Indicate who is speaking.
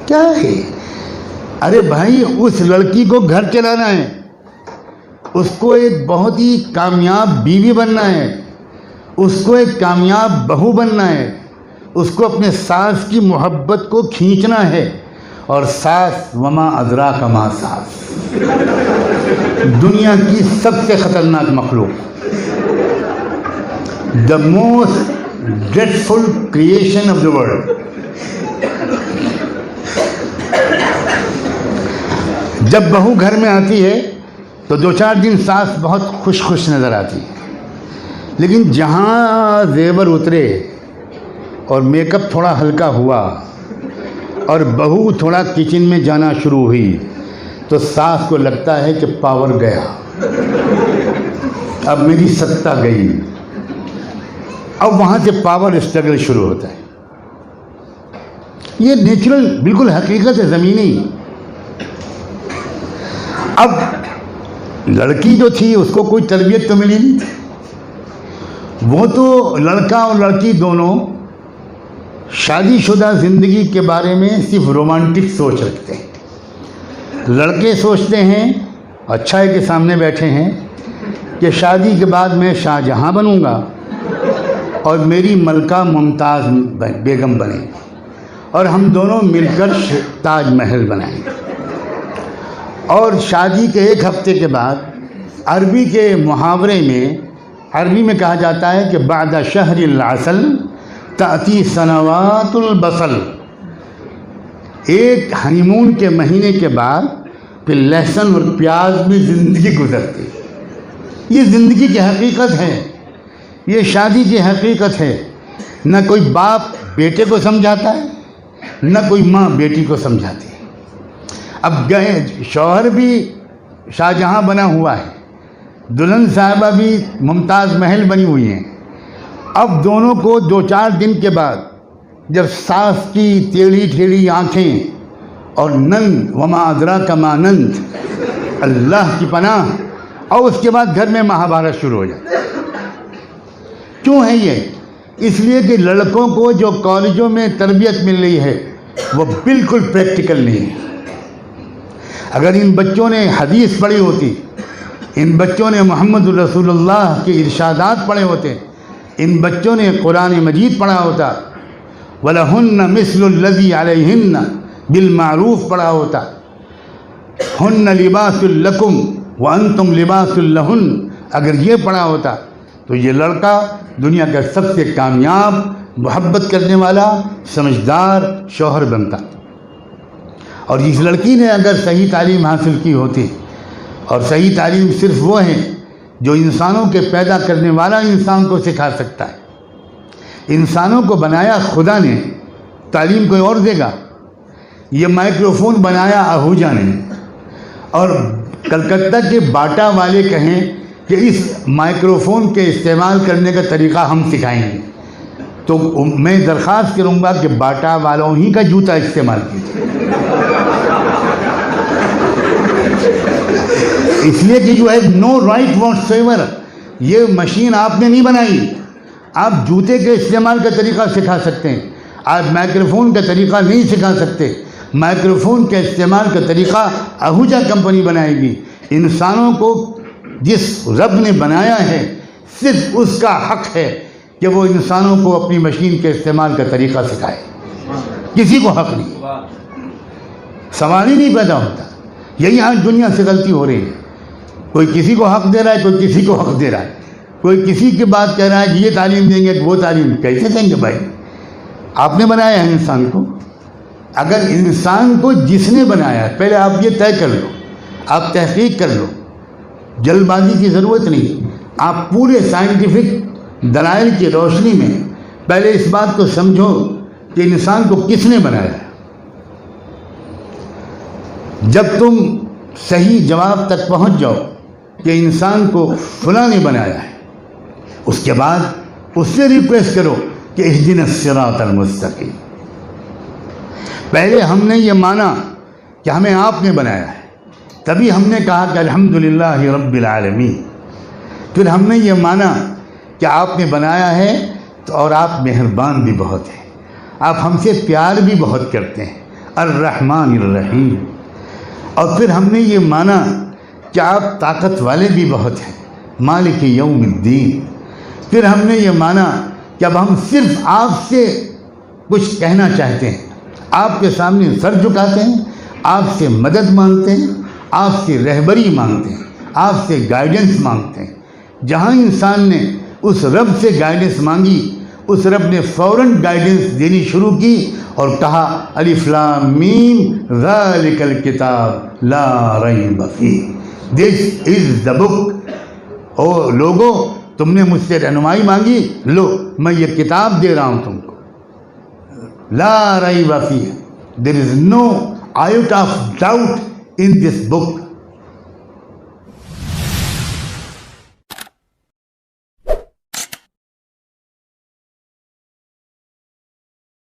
Speaker 1: کیا ہے؟ ارے بھائی اس لڑکی کو گھر چلانا ہے، اس کو ایک بہت ہی کامیاب بیوی بننا ہے، اس کو ایک کامیاب بہو بننا ہے، اس کو اپنے ساس کی محبت کو کھینچنا ہے. اور ساس وما ادراک ما ساس، دنیا کی سب سے خطرناک مخلوق، the most dreadful creation of the world. جب بہو گھر میں آتی ہے تو 2-4 دن ساس بہت خوش نظر آتی ہے، لیکن جہاں زیور اترے اور میک اپ تھوڑا ہلکا ہوا اور بہو تھوڑا کچن میں جانا شروع ہوئی تو ساس کو لگتا ہے کہ پاور گیا، اب میری ستا گئی. اب وہاں سے پاور اسٹرگل شروع ہوتا ہے. یہ نیچرل بالکل حقیقت ہے زمینی. اب لڑکی جو تھی اس کو کوئی تربیت تو ملی نہیں تھی، وہ تو لڑکا اور لڑکی دونوں شادی شدہ زندگی کے بارے میں صرف رومانٹک سوچ رکھتے ہیں. لڑکے سوچتے ہیں، اچھا ہے کہ سامنے بیٹھے ہیں، کہ شادی کے بعد میں شاہ جہاں بنوں گا اور میری ملکہ ممتاز بیگم بنے گی اور ہم دونوں مل کر تاج محل بنائیں گے. اور شادی کے 1 ہفتے کے بعد عربی کے محاورے میں، عربی میں کہا جاتا ہے کہ بعد شہر العسل تأتی سنوات البصل، ایک ہنی مون کے مہینے کے بعد پھر لہسن اور پیاز بھی زندگی گزرتی. یہ زندگی کی حقیقت ہے، یہ شادی کی حقیقت ہے. نہ کوئی باپ بیٹے کو سمجھاتا ہے، نہ کوئی ماں بیٹی کو سمجھاتی ہے. اب گئے شوہر بھی شاہجہاں بنا ہوا ہے، دلہن صاحبہ بھی ممتاز محل بنی ہوئی ہیں. اب دونوں کو 2-4 دن کے بعد جب ساس کی ٹیڑھی ٹھیڑھی آنکھیں اور نند وما ادراک ما نند، اللہ کی پناہ، اور اس کے بعد گھر میں مہابھارت شروع ہو جاتا. کیوں ہے یہ؟ اس لیے کہ لڑکوں کو جو کالجوں میں تربیت مل رہی ہے وہ بالکل پریکٹیکل نہیں ہے. اگر ان بچوں نے حدیث پڑھی ہوتی، ان بچوں نے محمد رسول اللہ کے ارشادات پڑھے ہوتے، ان بچوں نے قرآن مجید پڑھا ہوتا، وَلَهُنَّ مِثْلُ الَّذِي عَلَيْهِنَّ بِالْمَعْرُوف پڑھا ہوتا، هُنَّ لِبَاسٌ لَكُمْ وَأَنْتُمْ لِبَاسٌ لَهُنَّ، اگر یہ پڑھا ہوتا تو یہ لڑکا دنیا کا سب سے کامیاب، محبت کرنے والا، سمجھدار شوہر بنتا. اور اس لڑکی نے اگر صحیح تعلیم حاصل کی ہوتی، اور صحیح تعلیم صرف وہ ہے جو انسانوں کے پیدا کرنے والا انسان کو سکھا سکتا ہے. انسانوں کو بنایا خدا نے، تعلیم کوئی اور دے گا. یہ مائکروفون بنایا اہوجا نے، اور کلکتہ کے باٹا والے کہیں کہ اس مائکروفون کے استعمال کرنے کا طریقہ ہم سکھائیں گے، تو میں درخواست کروں گا کہ باٹا والوں ہی کا جوتا استعمال کیجیے. اس لیے کہ you have no right what's ever, یہ مشین آپ نے نہیں بنائی. آپ جوتے کے استعمال کا طریقہ سکھا سکتے ہیں، آپ مائکروفون کا طریقہ نہیں سکھا سکتے. مائکروفون کے استعمال کا طریقہ اہوجا کمپنی بنائے گی. انسانوں کو جس رب نے بنایا ہے صرف اس کا حق ہے کہ وہ انسانوں کو اپنی مشین کے استعمال کا طریقہ سکھائے. کسی کو حق نہیں، سوال ہی نہیں پیدا ہوتا. یہی آج دنیا سے غلطی ہو رہی ہے. کوئی کسی کو حق دے رہا ہے، کوئی کسی کو حق دے رہا ہے، کوئی کسی کی بات کہہ رہا ہے کہ یہ تعلیم دیں گے کہ وہ تعلیم. کیسے دیں گے بھائی؟ آپ نے بنایا ہے انسان کو. اگر انسان کو جس نے بنایا ہے، پہلے آپ یہ طے کر لو، آپ تحقیق کر لو، جلد بازی کی ضرورت نہیں. آپ پورے سائنٹیفک دلائل کی روشنی میں پہلے اس بات کو سمجھو کہ انسان کو کس نے بنایا ہے. جب تم صحیح جواب تک پہنچ جاؤ کہ انسان کو فلاں نے بنایا ہے، اس کے بعد اس سے ریکویسٹ کرو کہ اہدنا الصراط المستقیم. پہلے ہم نے یہ مانا کہ ہمیں آپ نے بنایا ہے، تبھی ہم نے کہا کہ الحمدللہ رب العالمین. پھر ہم نے یہ مانا کہ آپ نے بنایا ہے تو اور آپ مہربان بھی بہت ہیں، آپ ہم سے پیار بھی بہت کرتے ہیں، الرحمن الرحیم. اور پھر ہم نے یہ مانا کہ آپ طاقت والے بھی بہت ہیں، مالک یوم الدین. پھر ہم نے یہ مانا کہ اب ہم صرف آپ سے کچھ کہنا چاہتے ہیں، آپ کے سامنے سر جھکاتے ہیں، آپ سے مدد مانگتے ہیں، آپ سے رہبری مانگتے ہیں، آپ سے گائیڈنس مانگتے ہیں. جہاں انسان نے اس رب سے گائیڈنس مانگی، اس رب نے فوراً گائیڈنس دینی شروع کی اور کہا الف لام میم ذالک الکتاب لا ریب فیہ، دس از دا بک. او لوگو، تم نے مجھ سے رہنمائی مانگی، لو میں یہ کتاب دے رہا ہوں تم کو. لا ریب فیہ، دیر از نو آئٹ of doubt in this book.